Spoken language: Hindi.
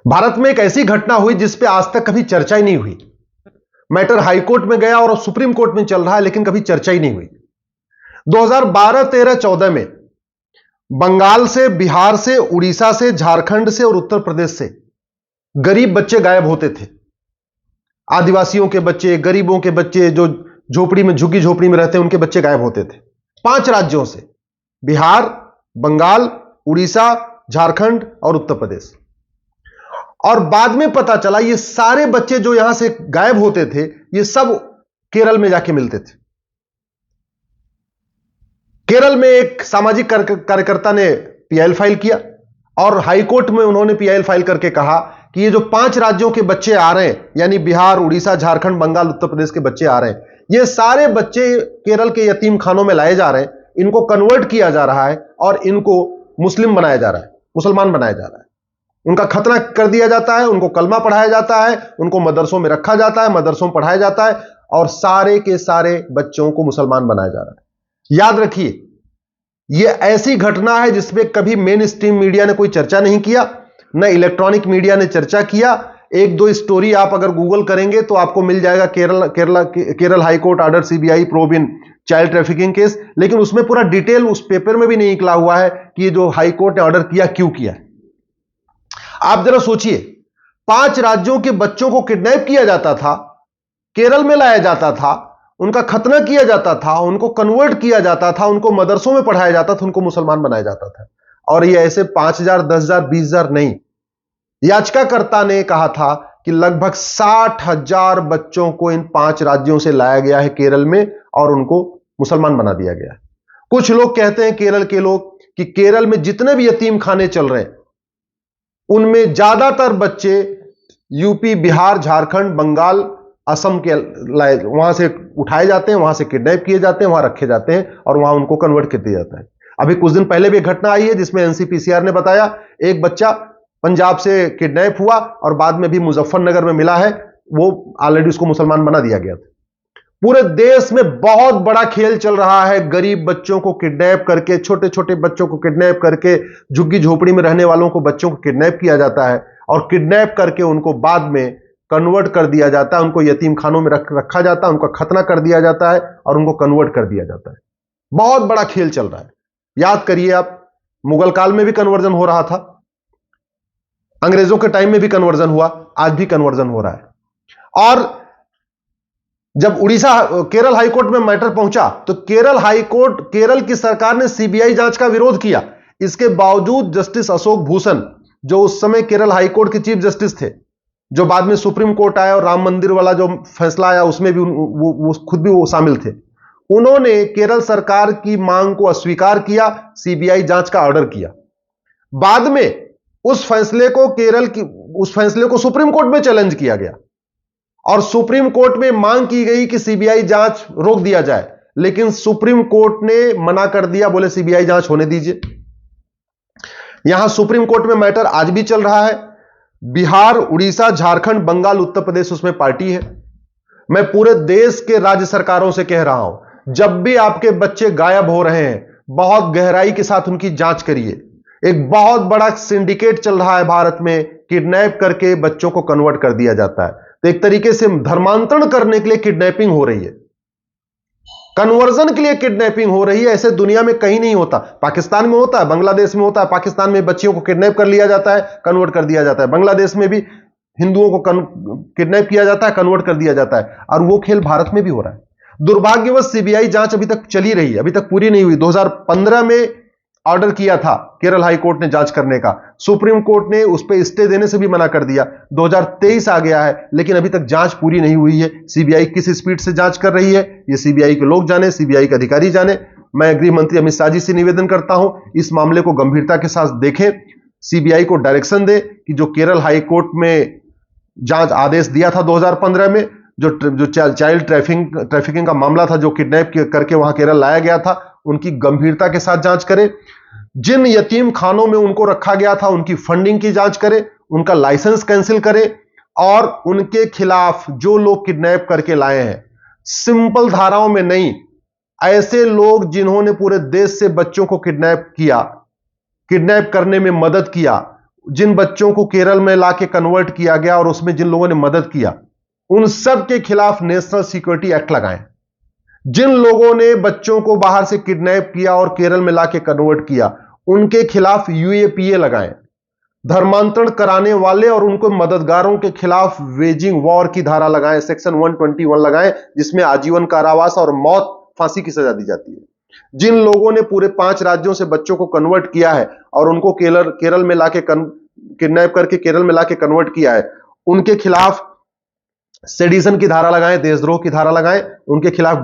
भारत में एक ऐसी घटना हुई जिस पे आज तक कभी चर्चा ही नहीं हुई। मैटर हाई कोर्ट में गया और सुप्रीम कोर्ट में चल रहा है, लेकिन कभी चर्चा ही नहीं हुई। 2012, 13, 14 में बंगाल से, बिहार से, उड़ीसा से, झारखंड से और उत्तर प्रदेश से गरीब बच्चे गायब होते थे। आदिवासियों के बच्चे, गरीबों के बच्चे, जो झोपड़ी में, झुग्गी झोपड़ी में रहते हैं, उनके बच्चे गायब होते थे। 5 राज्यों से, बिहार, बंगाल, उड़ीसा, झारखंड और उत्तर प्रदेश। और बाद में पता चला ये सारे बच्चे जो यहां से गायब होते थे, ये सब केरल में जाके मिलते थे। केरल में एक सामाजिक कार्यकर्ता ने पीआईएल फाइल किया और हाईकोर्ट में उन्होंने पीआईएल फाइल करके कहा कि ये जो 5 राज्यों के बच्चे आ रहे हैं, यानी बिहार, उड़ीसा, झारखंड, बंगाल, उत्तर प्रदेश के बच्चे आ रहे हैं, ये सारे बच्चे केरल के यतीम खानों में लाए जा रहे हैं, इनको कन्वर्ट किया जा रहा है और इनको मुस्लिम बनाया जा रहा है, मुसलमान बनाया जा रहा है। उनका खतना कर दिया जाता है, उनको कलमा पढ़ाया जाता है, उनको मदरसों में रखा जाता है, मदरसों में पढ़ाया जाता है और सारे के सारे बच्चों को मुसलमान बनाया जा रहा है। याद रखिए, यह ऐसी घटना है जिसमें कभी मेन स्ट्रीम मीडिया ने कोई चर्चा नहीं किया, न इलेक्ट्रॉनिक मीडिया ने चर्चा किया। 1-2 स्टोरी आप अगर गूगल करेंगे तो आपको मिल जाएगा, Kerala high court order CBI probe in child trafficking case, लेकिन उसमें पूरा डिटेल उस पेपर में भी नहीं निकला हुआ है कि ये जो हाई कोर्ट ने ऑर्डर किया क्यों किया। आप जरा सोचिए, 5 राज्यों के बच्चों को किडनैप किया जाता था, केरल में लाया जाता था, उनका खतना किया जाता था, उनको कन्वर्ट किया जाता था, उनको मदरसों में पढ़ाया जाता था, उनको मुसलमान बनाया जाता था। और ये ऐसे 5,000, 10,000, 20,000 नहीं, याचिकाकर्ता ने कहा था कि लगभग 60,000 बच्चों को इन 5 राज्यों से लाया गया है केरल में और उनको मुसलमान बना दिया गया है। कुछ लोग कहते हैं, केरल के लोग, कि केरल में जितने भी यतीम खाने चल रहे हैं उनमें ज्यादातर बच्चे यूपी, बिहार, झारखंड, बंगाल, असम के वहां से उठाए जाते हैं, वहां से किडनैप किए जाते हैं, वहां रखे जाते हैं और वहां उनको कन्वर्ट कर दिया जाता है। अभी कुछ दिन पहले भी एक घटना आई है जिसमें एनसीपीसीआर ने बताया, एक बच्चा पंजाब से किडनैप हुआ और बाद में भी मुजफ्फरनगर में मिला है, वो ऑलरेडी उसको मुसलमान बना दिया गया था। पूरे देश में बहुत बड़ा खेल चल रहा है, गरीब बच्चों को किडनैप करके, छोटे छोटे बच्चों को किडनैप करके, झुग्गी झोपड़ी में रहने वालों को, बच्चों को किडनैप किया जाता है और किडनैप करके उनको बाद में कन्वर्ट कर दिया जाता है, उनको यतीम खानों में रखा जाता है, उनका खतना कर दिया जाता है और उनको कन्वर्ट कर दिया जाता है। बहुत बड़ा खेल चल रहा है। याद करिए आप, मुगल काल में भी कन्वर्जन हो रहा था, अंग्रेजों के टाइम में भी कन्वर्जन हुआ, आज भी कन्वर्जन हो रहा है। और जब उड़ीसा, केरल हाईकोर्ट में मैटर पहुंचा तो केरल हाईकोर्ट, केरल की सरकार ने सीबीआई जांच का विरोध किया। इसके बावजूद जस्टिस अशोक भूषण, जो उस समय केरल हाईकोर्ट के चीफ जस्टिस थे, जो बाद में सुप्रीम कोर्ट आया और राम मंदिर वाला जो फैसला आया उसमें भी वो खुद भी वो शामिल थे, उन्होंने केरल सरकार की मांग को अस्वीकार किया, सीबीआई जांच का ऑर्डर किया। बाद में उस फैसले को सुप्रीम कोर्ट में चैलेंज किया गया और सुप्रीम कोर्ट में मांग की गई कि सीबीआई जांच रोक दिया जाए, लेकिन सुप्रीम कोर्ट ने मना कर दिया, बोले सीबीआई जांच होने दीजिए। यहां सुप्रीम कोर्ट में मैटर आज भी चल रहा है। बिहार, उड़ीसा, झारखंड, बंगाल, उत्तर प्रदेश उसमें पार्टी है। मैं पूरे देश के राज्य सरकारों से कह रहा हूं, जब भी आपके बच्चे गायब हो रहे हैं, बहुत गहराई के साथ उनकी जांच करिए। एक बहुत बड़ा सिंडिकेट चल रहा है भारत में, किडनैप करके बच्चों को कन्वर्ट कर दिया जाता है। तो एक तरीके से धर्मांतरण करने के लिए किडनैपिंग हो रही है, कन्वर्जन के लिए किडनैपिंग हो रही है। ऐसे दुनिया में कहीं नहीं होता। पाकिस्तान में होता है, बांग्लादेश में होता है। पाकिस्तान में बच्चियों को किडनैप कर लिया जाता है, कन्वर्ट कर दिया जाता है। बांग्लादेश में भी हिंदुओं को किडनैप किया जाता है, कन्वर्ट कर दिया जाता है। और वो खेल भारत में भी हो रहा है। दुर्भाग्यवश सीबीआई जांच अभी तक चली रही है, अभी तक पूरी नहीं हुई। 2015 में ऑर्डर किया था केरल हाई कोर्ट ने जांच करने का, सुप्रीम कोर्ट ने उस पर स्टे देने से भी मना कर दिया। 2023 आ गया है, लेकिन अभी तक जांच पूरी नहीं हुई है। सीबीआई किस स्पीड से जांच कर रही है, ये सीबीआई के लोग जाने, सीबीआई के अधिकारी जाने। मैं गृह मंत्री अमित शाह जी से निवेदन करता हूं, इस मामले को गंभीरता के साथ देखें, सीबीआई को डायरेक्शन दे कि जो केरल हाई कोर्ट में जांच आदेश दिया था 2015 में, जो चाइल्ड ट्रैफिकिंग का मामला था, जो किडनैप करके वहां केरल लाया गया था, उनकी गंभीरता के साथ जांच करें। जिन यतीम खानों में उनको रखा गया था उनकी फंडिंग की जांच करें, उनका लाइसेंस कैंसिल करें और उनके खिलाफ जो लोग किडनैप करके लाए हैं, सिंपल धाराओं में नहीं, ऐसे लोग जिन्होंने पूरे देश से बच्चों को किडनैप किया, किडनैप करने में मदद किया, जिन बच्चों को केरल में लाके कन्वर्ट किया गया और उसमें जिन लोगों ने मदद किया, उन सब के खिलाफ नेशनल सिक्योरिटी एक्ट लगाएं। जिन लोगों ने बच्चों को बाहर से किडनैप किया और केरल में लाके कन्वर्ट किया, उनके खिलाफ यूएपीए लगाएं। धर्मांतरण कराने वाले और उनको मददगारों के खिलाफ वेजिंग वॉर की धारा लगाएं, सेक्शन 121 लगाएं, जिसमें आजीवन कारावास और मौत, फांसी की सजा दी जाती है। जिन लोगों ने पूरे 5 राज्यों से बच्चों को कन्वर्ट किया है और उनको केरल में लाके किडनैप करके केरल में लाके कन्वर्ट किया है, उनके खिलाफ सेडिशन की धारा लगाएं, देशद्रोह की धारा लगाएं, उनके खिलाफ